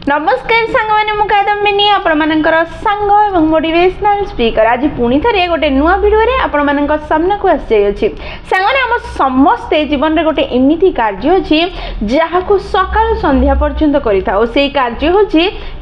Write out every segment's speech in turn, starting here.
नमस्कार सांगमाने मु कादम्बिनी आपणमानकर सांग एवं मोटिवेशनल स्पीकर आज पुणी थे गोटे नुआ भिडियो रे आपण सामना को आसी सांगने आम समस्ते जीवन में गोटे एमती कार्य अच्छी जहाँ को सकाल संध्या पर्यंत करें से कार्य हूँ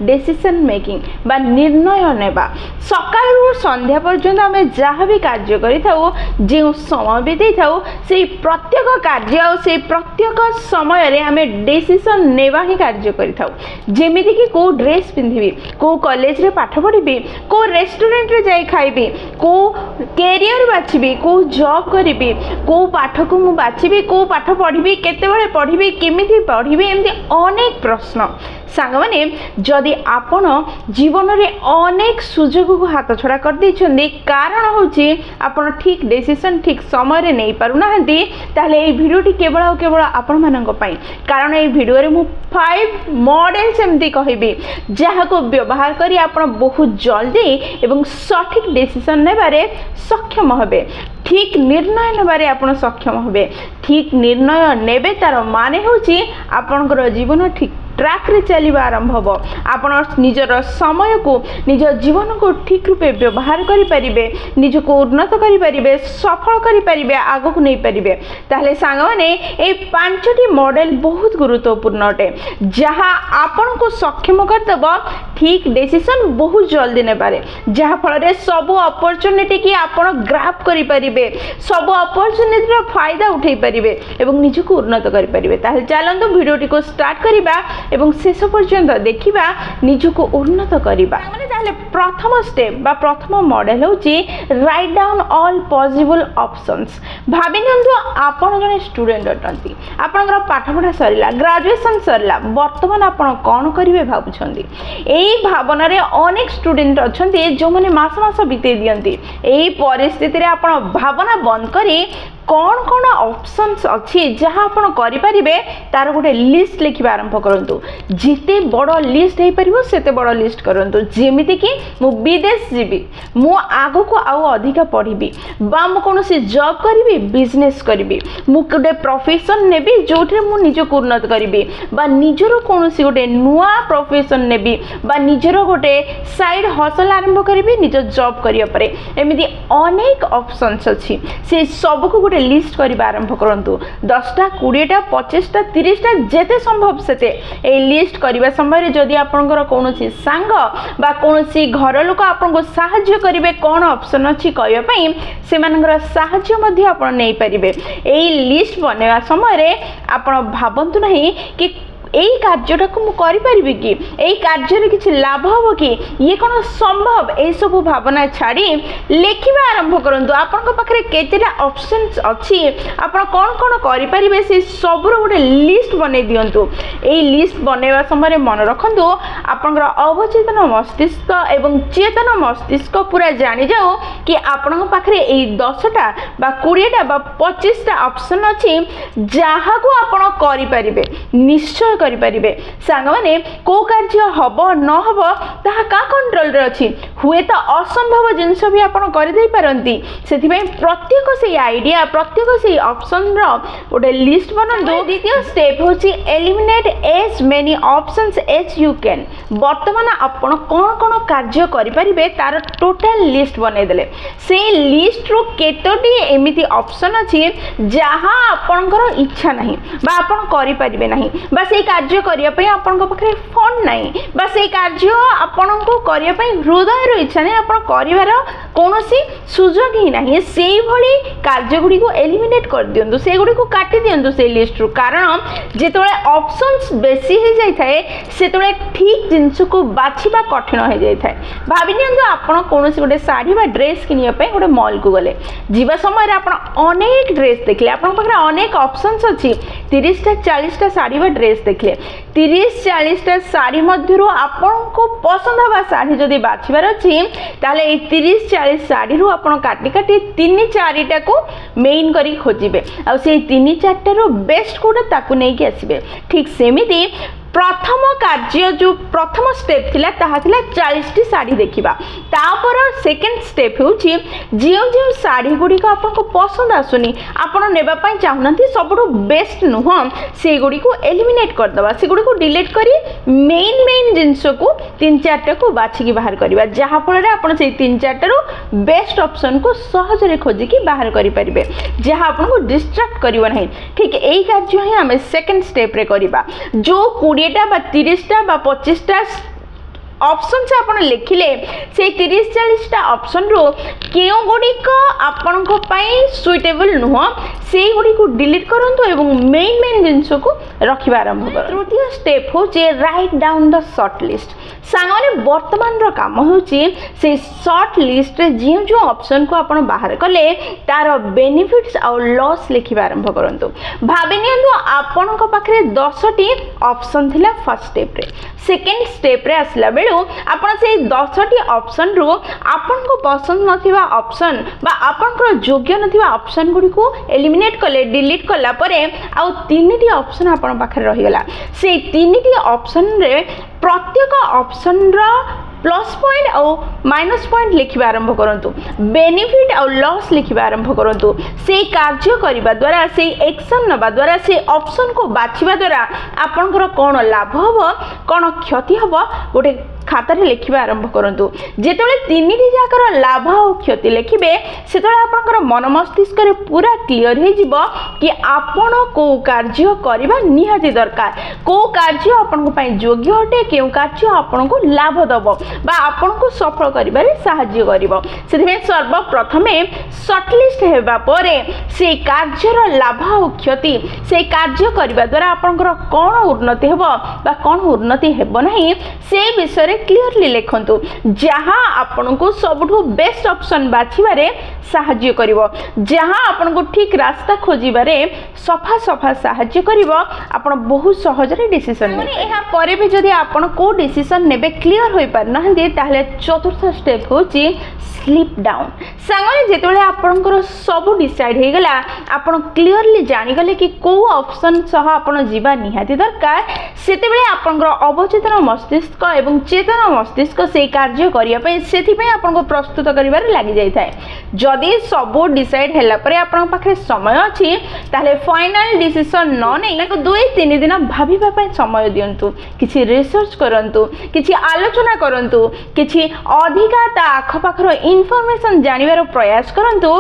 डिसीजन मेकिंग बा निर्णय नेबा सकाल संध्या पर्यंत आम जहाँ भी कार्य करें जो समय बीते था से प्रत्येक कार्य से प्रत्येक समय आम डिसीजन नेबा ही कार्य करें जमीती कि कौ ड्रेस पिंधि कौ कॉलेज रे पाठ पढ़ी कौ रेस्टोरेंट रे जाई खाइबी कौ कैरियर बाछी कौ जॉब करी कौ पाठ को मु बाछी कौ पाठ पढ़ी केतेबेले पढ़ी केमिति पढ़ी एमती अनेक प्रश्न सांग माने जदि आपण जीवन रे अनेक सुजोग को हाथ छड़ा कर दैछन्ती कारण होची आपण ठीक डिसीजन ठीक समय रे नै पारु नाहंती ताले ए वीडियोटी केवल और केवल आपण मानक पई कारण ए वीडियो रे मु 5 मॉडल्स एमती कहबी जहाँ को व्यवहार करी आपण बहुत जल्दी एवं सठिक डिसीजन नेबारे सक्षम हेबे ठीक निर्णय नेबारे आपण सक्षम हेबे ठीक निर्णय नेबे तार माने होची आपनकर जीवन ठीक ट्रैक रे चलवा आरंभ हम आपण निजर समय को निज जीवन को ठीक रूपे व्यवहार करें निज को उन्नत करें सफल करें आग को नहीं पारे ताहले सांग माने ए 5टी मॉडल बहुत गुरुत्वपूर्ण अटे जहाँ आपण को सक्षम करदेव ठीक डिसीजन बहुत जल्दी ने पारे जहाँ फल सब अपॉर्चुनिटी की आपण ग्राफ करें सब अपॉर्चुनिटी फायदा उठे पारे एवं निज को उन्नत करें ताहले चलंतु वीडियोटी को स्टार्ट करिबा एवं शेष पर्यंत देखिबा निजको उन्नत करिबा माने ताले प्रथम स्टेप बा प्रथम मॉडल होची write down all possible options भाबिनंतु आपण जने स्टूडेंट अटंती आपनकर पाठ पढ़ा सरिला ग्रेजुएशन सरिला वर्तमान आपण कोन करिवे भाबुछंती एई भावना रे अनेक स्टूडेंट अछंती जो माने मास मास बिते दियंती एई परिस्थिति रे आपण भावना बंद करी कौन कौन ऑप्शंस अच्छी जहाँ आप करें तार गोटे लिस्ट लिखा आरंभ करूँ जिते बड़ लिस्ट हो पार से बड़ लिस्ट करूँ जमीती कि मु विदेश जीवी मु आग को आउ अधिका पढ़ी बा मु कौन जॉब करी बिजनेस करी मु गोटे प्रोफेशन नेबी जो निज को उन्नत करी बा निजर कौन गोटे नुआ प्रोफेशन नेबी बा निजर गोटे साइड हसल आरंभ करी निज जॉब करने एमती अनेक ऑप्शंस अच्छी से सब को गोटे लिस्ट करने आरंभ करूँ 10टा 20टा 25टा 30टा जेते संभव सेते ए लिस्ट करने समय जदि आपंकर कौन सांग बा कौन घर लोक आपको साहाय्य करेंगे कौन ऑप्शन अच्छी कहवाई से नहीं पारे यही लिस्ट बनवा समय आप भावतु नहीं कि यही कार्यटा को मुझे कि यही कार्य किसी लाभ हम कि ये कौन संभव यही सब भावना छाड़ी लिखा आरंभ करूँ आपण पाखे केतेटा ऑप्शंस अच्छी आप कौन कौन करें से सब गोटे लिस्ट बन दिंतु यही लिस्ट बनवा समय मन रखु आपंकर अवचेतन मस्तिष्क एवं चेतन मस्तिष्क पूरा जानी जाओ कि आपण पाखे यही 10टा बा 20टा बा 25टा ऑप्शन अच्छी जहाँ को आपण करें निश्चय करें सांग माने को कार्य हम न हम ताहा का कंट्रोल रे अछि हुए तो असंभव जिनस भी आपण कर दे पारंती सेति पई प्रत्येक से आइडिया प्रत्येक से ऑप्शन रो गोटे लिस्ट बनंदो द्वितीय स्टेप होची eliminate as many options as you can वर्तमान आपण कोन कोन कार्य करि परिबे तार टोटल लिस्ट बनै देले से लिस्ट रो केतोटी एमिति ऑप्शन अछि जहां आपनकर इच्छा नहीं बा आपण करि परिबे नहीं बस ए कार्य करने आपण पाखे फंड नहीं बस ये कार्य आपण को करने हृदय इच्छा नहीं आप कर कौन सुजोग ही ना से भली कार्य गुड़ी को एलिमिनेट कर दिंतु से गुड़ी को काटी दिंतु से लिस्ट रू कारण जिते ऑप्शंस बेसी हो जाए से ठीक जिनस को बाछा कठिन हो जाए भावी नियंतु आपण कौन गोटे शाढ़ी बा ड्रेस किनिया गोटे मॉल को गले जीवा समय आप अनेक ड्रेस देखले आप अनेक ऑप्शंस अच्छी 30टा 40टा शाढ़ी बा ड्रेस देखले 30-40टा शाढ़ी मध्य आपण को पसंद हवा शाढ़ी जदि बाछिबार अच्छी ताले 30-40 शाढ़ी रू आपण काटी काटी 3-4टा को मेन करी खोजिबे आ से 3-4टा बेस्ट कोटा ताकू नहीं कि आसीबे ठीक सेमिति प्रथम कार्य जो प्रथम स्टेप थिला ताहा थिला 40टी साड़ी देखिबा तापर सेकंड स्टेप होची जियो जियो साड़ी गुडी को आपको पसंद आसुनी आपण नेबा पई चाहुनंती सबटो बेस्ट नुह से गुडी को एलिमिनेट कर दबा से गुडी को डिलीट करी मेन मेन जिनस को 3-4 को बाछिकी बाहर करवा जहाँ फल आपन से 3-4 बेस्ट ऑप्शन को सहजरे खोजिकी बाहर करि परिबे जहाँ आपको डिस्ट्रैक्ट करिवो नहीं। ठीक यही कार्य ही आम सेकेंड स्टेप रे करिबा जो 20टा बा 30टा बा 25टा ऑप्शन से आपन लिखिले से 30-40टा ऑप्शन रो केउ गुडिक आपन को पई सुइटेबल नुह से गुडी को डिलीट करंतु एवं मेन जिंस को रखिबा आरंभ कर। तृतीय स्टेप हो जे write down the short list. सांगने वर्तमान रो काम होची से शॉर्ट लिस्ट रे जो ऑप्शन को आपन बाहर कले तार बेनिफिट्स और लॉस लिखिबा आरंभ करंतु। भाबि नियंतु आपन को पाखरे 10टी ऑप्शन थिला फर्स्ट स्टेप रे। सेकेंड स्टेप रे असला बेलु आपन से 10टी ऑप्शन रो आपन को पसंद नथिबा ऑप्शन बा आपन को योग्य नथिबा ऑप्शन गुडी को एलिमिनेट कले डिलीट कला परे आ 3टी ऑप्शन आपन पाखरे रहि गला से 3टी ऑप्शन रे प्रत्येक ऑप्शन रो प्लस पॉइंट और माइनस पॉइंट लिखिबा आरंभ करंतु बेनिफिट और लॉस लिखिबा आरंभ करंतु से कार्य करिबा द्वारा से एक्शन नबा द्वारा से ऑप्शन को बाछिबा द्वारा आपनकर कोन लाभ हबो कोन क्षति हबो गोटे खातारे लिखिबा आरंभ करंतु जेतले 3टी जाकर लाभ और क्षति लिखिबे सेतले आपनकर मन मस्तिष्क रे पूरा क्लियर हे जिवो कि आपन को कार्य करिबा निहाती दरकार को कार्य आपन को पई योग्य हटे केउ कार्य आपन को लाभ दबो बा आपन को सफल करिबारे सहाय्य करिवो। सेथिमे सर्वप्रथमे शॉर्ट लिस्ट हेबा परे से कार्यर लाभ और क्षति से कार्य करिबा द्वारा आपनकर कोन उन्नति हेबो बा कोन उन्नति हेबो नाही से विषय क्लियरली लिखंतु जहाँ आपन को सबठु बेस्ट ऑप्शन बाछिबारे सहाय्य करिवो जहाँ आपन को ठीक रास्ता खोजिबारे सफा सफा सहाय्य करिवो आपन बहुत सहजरे डिसीजन ने एहा परे भी जदि आपन को डिसीजन नेबे क्लियर होई पार नहंदी ताहले चतुर्थ स्टेप होची स्लीप डाउन। सांगने जेतले आपनकर सब डिसाइड हे गला आपन क्लियरली जानि गले कि को ऑप्शन सह आपन जीवा निहाती दरकार सेतेबेले आपनकर अवचेतन मस्तिष्क एवं चेतन मस्तिष्क से कार्य करिया पे सेथि पे आपन को प्रस्तुत करिवार लागि जाय थाए। जदि सब डिसाइड हैला परे आपन पाखे समय अछि ताले फाइनल डिसीजन न नै लाको 2-3 दिन भाबिबा पे समय दियंतु किछि रिसर्च करंतु किछि आलोचना करंतु किछि अधिका ता आख पाखर इनफॉरमेशन जानिबार प्रयास करंतु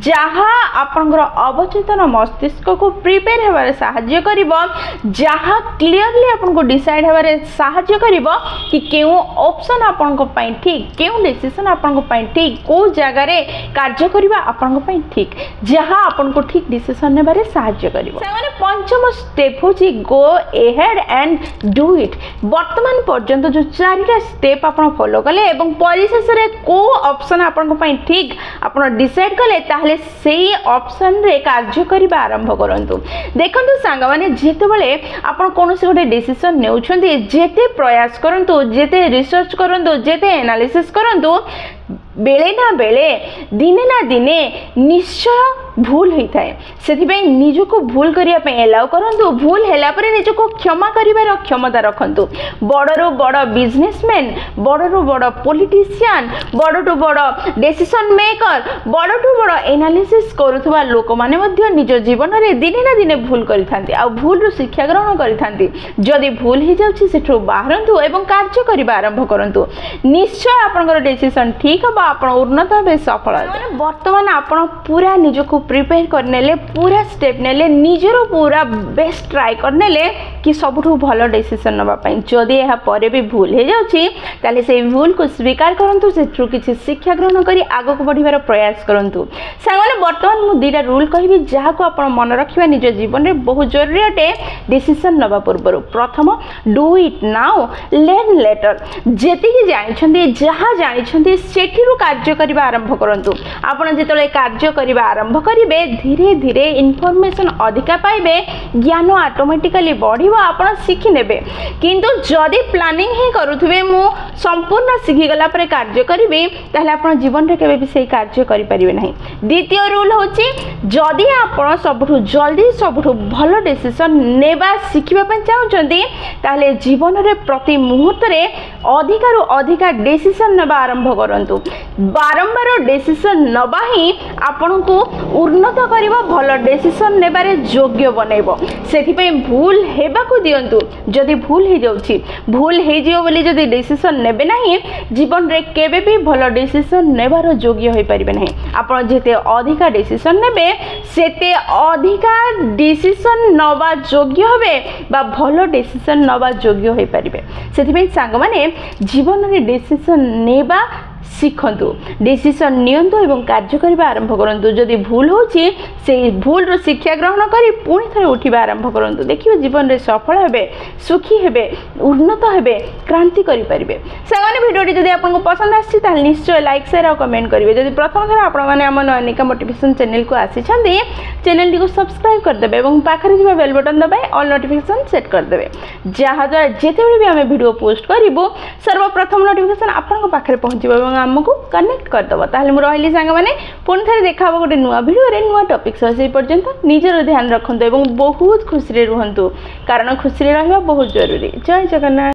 जहाँ आपनकर अवचेतन मस्तिष्क को प्रिपेयर हेबारे सहाय्य करिवो जहाँ क्लियरली आपन को डिसाइड हेबारे सहाय्य करिवो कि केउ ऑप्शन आपन को पई ठीक केउ डिसीजन आपन को पई ठीक को जगह रे कार्य करिवो आपन को पई ठीक जहाँ आपन को ठीक डिसीजन नेबारे सहाय्य करिवो। सामान्य पंचम स्टेप होची go ahead and do it. वर्तमान पर्यंत जो 4टा स्टेप आपन फॉलो कले एवं परिशेष रे को ऑप्शन आपन को पई ठीक आपन डिसाइड कले ताहले सेही ऑप्शन रे कार्य करिबा आरंभ करंतु। देखंतु सांग माने जेते बेले आपन कोनोसी गोटे डिसीजन नेउछंती जेते प्रयास करंतु जेते रिसर्च करंतु जेते एनालिसिस करंतु बेले ना बेले दिने ना दिने निश्चय भूल होता है से निजको भूल करिया पे एलाउ करंतु भूल हैला परे निजको क्षमा करिवार क्षमता रखंतु। बड़रू बड़ बिजनेसमैन बड़रू बड़ पॉलिटिशियन बड़रू बड़ डिसीजन मेकर बड़रू बड़ एनालिसिस करुवा लोक माने मध्य निज जीवन रे दिने ना दिने भूल करिथांती आ भूल रो शिक्षा ग्रहण करिथांती। जदि भूल ही जाउछि सेठो बाहरंतु एवं कार्य करिबा आरंभ करंतु निश्चय आपनकर डिसीजन ठीक बा आपण उन्नत भाव सफल हेबे। वर्तमान आपण पूरा निजको प्रिपेयर करनेले पूरा स्टेप नेले निजरो पूरा बेस्ट ट्राई करनेले कि सबठु भलो डिसीजन नबा पई जदि एहा परे भी भूल हे जाउछि ताले से भूल को स्वीकार करंतु सेठु किछि शिक्षा ग्रहण करी आगो को बढ़िबार प्रयास करंतु। सांगले वर्तमान मु दीटा रूल कहिबी जहा को आपण मन रखिबा निज जीवन रे बहुत जरूरी अटे डिसीजन नबा पूर्व। प्रथम do it now learn later. जेति कि जानिछन्ती जहा जानिछन्ती सेठिरु कार्य करिबा आरंभ करंतु। आपण जेतले कार्य करिबा आरंभ करिबे धीरे धीरे इनफॉरमेशन अधिका पाइबे ज्ञान ऑटोमेटिकली बढ़िबो आपण सिखि नेबे। किंतु जदि प्लानिंग ही करूथबे मु संपूर्ण शिखिगला कार्य करेंगे ताहले आपण जीवन में केवे भी सही कार्य करें ना। द्वितीय रूल हूँ जदि आप सबुठु जल्दी सबुठु भल डिसीजन नेबा शिखा चाहते ताहले जीवन में प्रति मुहूर्त अधिकारु अधिका डिसीजन नेबा आरंभ करंतु। बारंबार डिसीजन नबा ही आपण को उन्नत करिवो भल डिसीजन नेबारे योग्य बनैबो। सेथिपई भूल हेबाकू दियंतु। जदि भूल हे जाउछि भूल हे जियो बोली जदि डिसीजन नेबे नाही जीवन रे केबे भी भल डिसीजन नेबार योग्य होई परिबे नाही। आपण जेते अधिका डिसीजन नेबे सेते अधिका डिसीजन नबा योग्य होबे बा भल डिसीजन नबा योग्य होई परिबे। सेथिपई सांग माने जीवन रे डिसीजन नेबा शिखंतु डिसीजन नियंतु एवं कार्य करबा आरंभ करंतु। जदि भूल होछि से भूल रो शिक्षा ग्रहण करी पुणी थरे उठिबा आरंभ करंतु। देखिबे जीवन रे सफल हेबे सुखी हेबे उन्नत हेबे क्रांति करि परिबे। सागने वीडियोटी जदि आपनको पसंद आछि ताल निश्चय लाइक शेयर और कमेंट करिवे। जदि प्रथम थर आपण माने हम नयनिका मोटिवेशन चैनल को आसी छथि चैनल को सब्सक्राइब कर देबे एवं पाखरे दिबा बेल बटन दबाए ऑल नोटिफिकेशन सेट कर देबे जहा द्वारा जेतेबेले भी हम वीडियो पोस्ट करिवो सर्वप्रथम नोटिफिकेशन आपनको पाखरे पहुंचिबो एवं आमको कनेक्ट करदेव। ताहले मु रहिली सांग माने पुणी थे देखा गोटे नुआ वीडियो रे नुआ टॉपिक सह से पर्यंत निजर ध्यान रखंतु एवं बहुत खुशी रे रुहंतु कारण खुशी रे रहबा बहुत जरूरी। जय जगन्नाथ।